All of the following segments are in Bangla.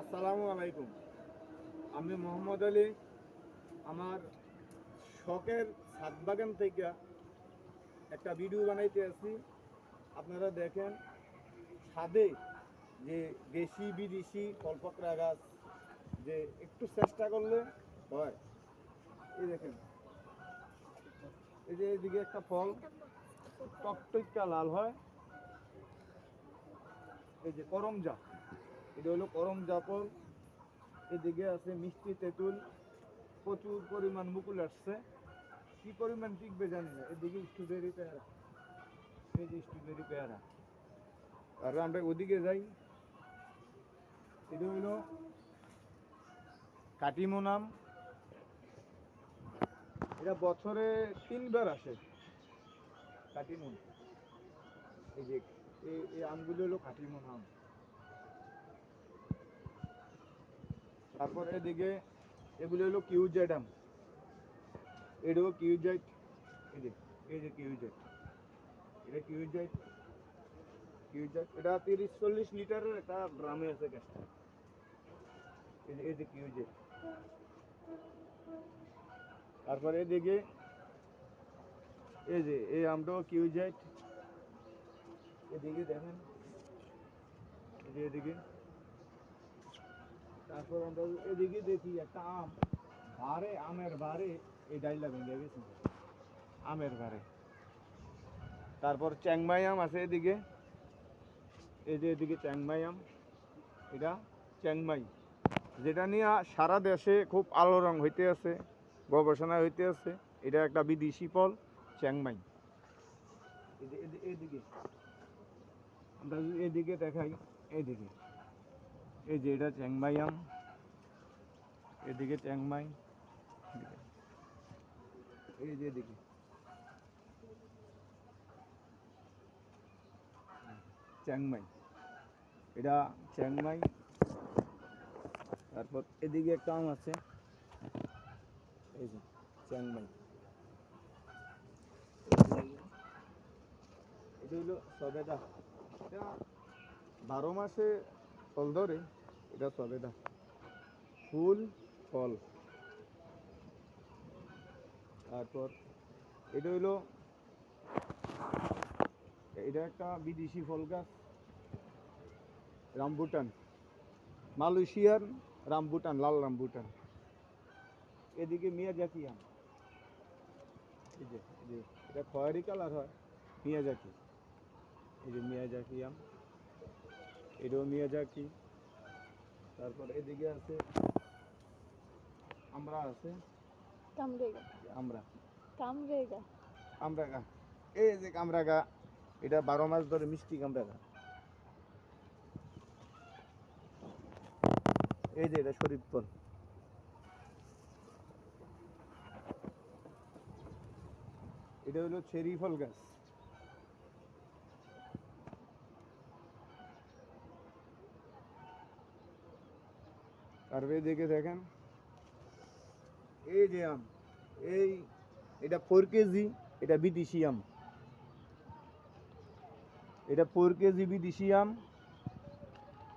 আসসালামু আলাইকুম। আমি মোহাম্মদ আলী। আমার শখের ছাদ বাগান থেকে একটা ভিডিও বানাইতে আছি। আপনারা দেখেন ছাদে যে দেশি বিদেশি ফলপত্রা গাছ যে একটু চেষ্টা করলে হয়। এই দেখেন, এই যে এদিকে একটা ফল টকটকা লাল হয়, এই যে করমজা, এটা হলো করমজা ফল। এদিকে আছে মিষ্টি তেঁতুল, প্রচুর পরিমাণ মুকুল আসছে। কি পরিমাণ টিকবে জানি না। এদিকে স্ট্রবেরি পেয়ারা, এই যে স্ট্রবেরি পেয়ারা। আর আমরা ওদিকে যাই, এটা হলো কাটিমোনাম। এটা বছরে 3বার আসে কাটিমন। এই যে এই আমগুলো হলো কাটিমন আম। তারপর এদিকে এগুলো হলো কিউজেড আম। এটাও কিউজেড, এই যে কিউজেড, এটা কিউজেড। কিউজেড এটা 30-40 লিটারের একটা ড্রামে আছে গাছটা। এই যে কিউজেড। তারপরে এদিকে এই যে এই আমটাও কিউজেড। এদিকে দেখেন, এদিকে। তারপর আমরা এদিকে দেখি একটা আম, বারে আমের বারে এই ডাইলা ভেঙে গেছে আমের বারে। তারপর চ্যাংমাই আম আছে এদিকে, এই যে এদিকে চ্যাংমাই আম। এটা চ্যাংমাই, যেটা নিয়ে সারা দেশে খুব আলোড়ন হইতে আছে, গবেষণা হইতে আছে। এটা একটা বিদেশি ফল, চ্যাংমাই। এদিকে আমরা যদি এদিকে দেখাই, এইদিকে এই যে এটা চ্যাংমাই আম, এদিকে চ্যাংমাই, এই যে এদিকে চ্যাংমাই, এটা চ্যাংমাই। তারপর এদিকে একটা আম আছে, এই যে চ্যাংমাই। এটা হলো সবেদা, এটা 12 মাসে ফল ধরে। এটা সবেদা, ফুল ফল। তারপর এটা হলো, এটা একটা বিদেশি ফল গাছ, রামবুটান, মালয়েশিয়ার রামবুটান, লাল রামবুটান। এদিকে মিয়াজাকি আম, এই যে এটা খয়েরি কালার হয়, মিয়াজাকি। এই যে মিয়াজাকি আম, এটাও মিয়াজাকি। তারপর এদিকে আছে আমরা, আছে কামরেগা আমরা, কামরেগা কামরাঙা। এই যে কামরাঙা, এটা 12 মাস ধরে মিষ্টি কামরাঙা। এই যে এটা শরীফ ফল। এটা হলো চেরি ফল গাছ। তারপরে দেখে দেখেন, এই যে আম, এই এটা 4 কেজি, এটা বিদেশি আম। এটা 4 কেজি বিদেশি আম,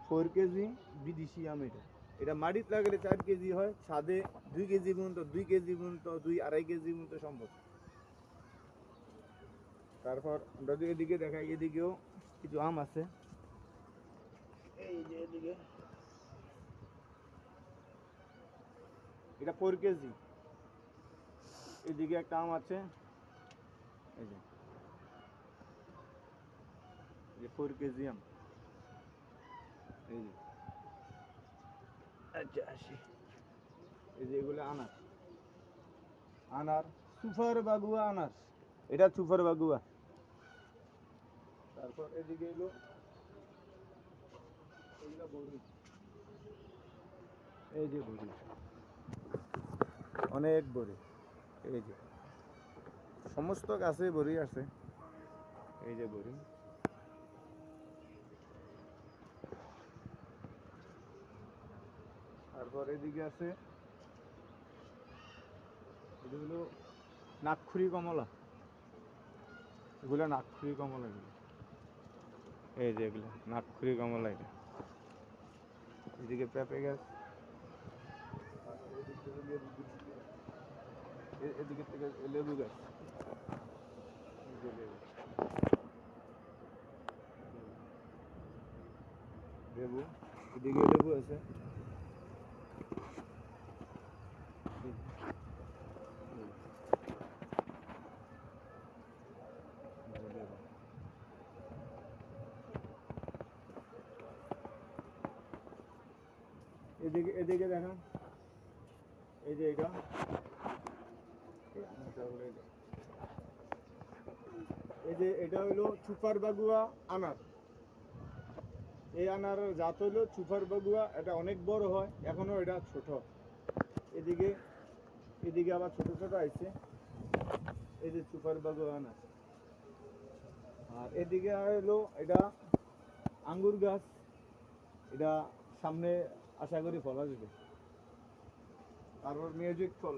4 কেজি বিদেশি আম। এটা এটা মাটিতে লাগলে 4 কেজি হয়, ছাদে 2 কেজি পর্যন্ত, 2 কেজি পর্যন্ত, 2-2.5 কেজি পর্যন্ত সম্ভব। তারপর আমরা যদি এদিকে দেখাই, এদিকেও কিছু আম আছে। এই যে এদিকে এটা 4 কেজি। এদিকে একটা আম আছে, এই যে 4 কেজি আম। এই যে আচ্ছা আসি, এই যে এগুলো আনার, আনার সুপার বাগুয়া আনার, এটা সুপার বাগুয়া। তারপর এদিকে এলো এগুলো বড়ি, এই যে বড়ি, অনেক বড়ি। এই যে সমস্ত গাছে বড়ি আছে, এই যে বড়ি। তারপর এদিকে আছে, এটা হলো নাগখুরি কমলা। এগুলো নাগখুরি কমলা, এগুলো এই যে এগুলো নাগখুরি কমলা। এটা এদিকে পেঁপে গাছ, এদিকে থেকে লেবু গাছ, এই যে লেবু, লেবু, এদিকে লেবু আছে, এদিকে এদিকে দেখেন, এই যে এটা এই যে এটা হইলো সুপার বাগুয়া আনার। এই আনারের জাত হইলো সুপার বাগুয়া, এটা অনেক বড় হয়, এখনো এটা ছোট। এদিকে এদিকে আবার ছোট ছোট আইছে, এই যে সুপার বাগুয়া আনার। আর এদিকে হইলো এটা আঙ্গুর গাছ, এটা সামনে আশা করি ফল আসবে। তারপর মিউজিক ফল,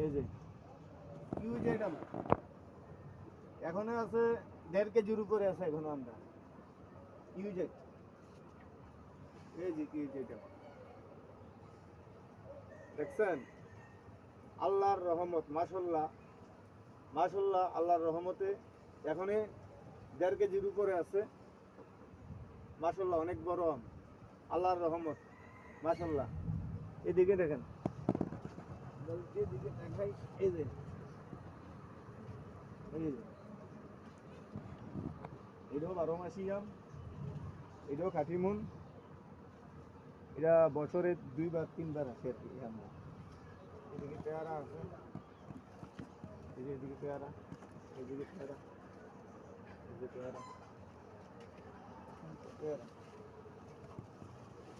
এই যে ইউজ এটা এখনো আছে 1.5 কেজির উপরে আছে এখনো আমরা ইউজ, এই যে ইউজ এটা দেখছেন, আল্লাহর রহমত, মাশাআল্লাহ মাশাআল্লাহ, আল্লাহর রহমতে এখনে 1.5 কেজির উপরে আছে, মাশাআল্লাহ অনেক বড় আম, আল্লাহর রহমত, মাশাআল্লাহ। এদিকে দেখেন, এদিকে দেখাই, এই যে এটাও 12 মাসি আম, এটাও কাঠিমুন, এটা বছরে 2-3 বার আসে আর কি আমরা। এদিকে পেয়ারা আছে, এই যে এদিকে পেয়ারা, এদিকে পেয়ারা, এদিকে পেয়ারা, পেয়ারা,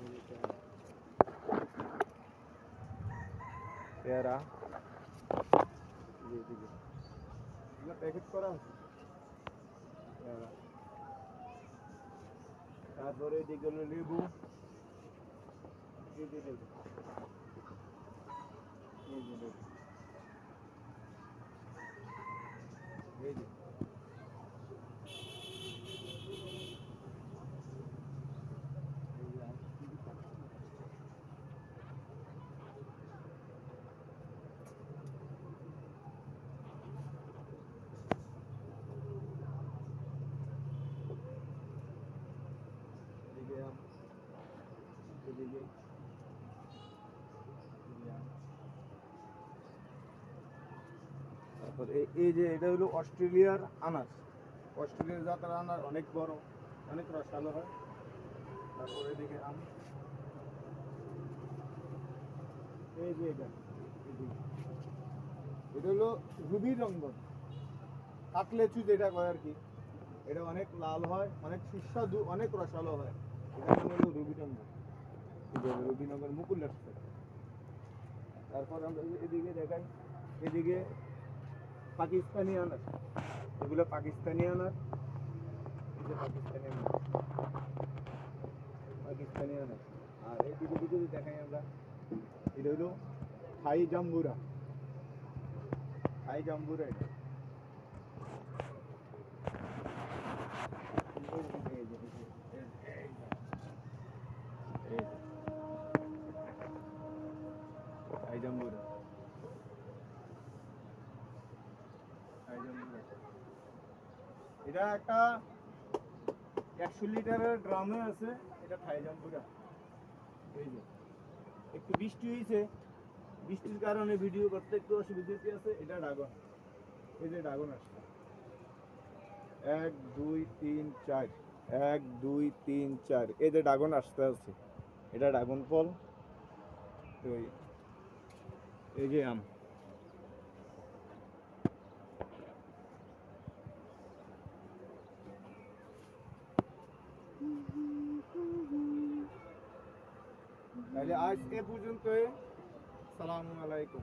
এদিকে পেয়ারা, পেয়ারা, এই যে এদিকে এগুলো প্যাকেট করা আছে পেয়ারা। তারপরে এদিকে হলো লেবু, এই যে লেবু, এই যে লেবু, এই যে এদিকে আম, এদিকে তারপর এই যে এটা হলো অস্ট্রেলিয়ার আনার, অস্ট্রেলিয়ার জাতের আনার, অনেক বড়, অনেক রসালো হয়। তারপর এদিকে আম, এই যে এটা এদিকে। এটা হলো রুবি রঙ্গন, কাকলেচু যেটা কয় আর কি, এটা অনেক লাল হয়, অনেক সুস্বাদু, অনেক রসালো হয়, এটা নাম হলো রুবি রঙ্গন, রুবি রঙ্গন মুকুল আসছে। তারপর আমরা এদিকে দেখাই, এদিকে পাকিস্তানি আনার, এগুলো পাকিস্তানি আনার, এই যে পাকিস্তানি আনার, পাকিস্তানি আনার। আর এদিকে যদি দেখাই আমরা, এটা হলো থাই জাম্বুরা, থাই জাম্বুরা এটা। এই যে, থাই জাম্বুরা, থাই জাম্বুরা। এটা একটা 100 লিটারের ড্রামে আছে, এটা থাই জাম্বুরা। এই যে একটু বৃষ্টি হয়েছে, বৃষ্টির কারণে ভিডিও করতে একটু অসুবিধা আছে। এটা ড্রাগন, এই যে ড্রাগন আসছে 1 2 3 4, 1 2 3 4, এই যে ড্রাগন আসতে আছে, এটা ড্রাগন ফল। এই যে আম, তাহলে আজ এ পর্যন্ত, সালামু আলাইকুম।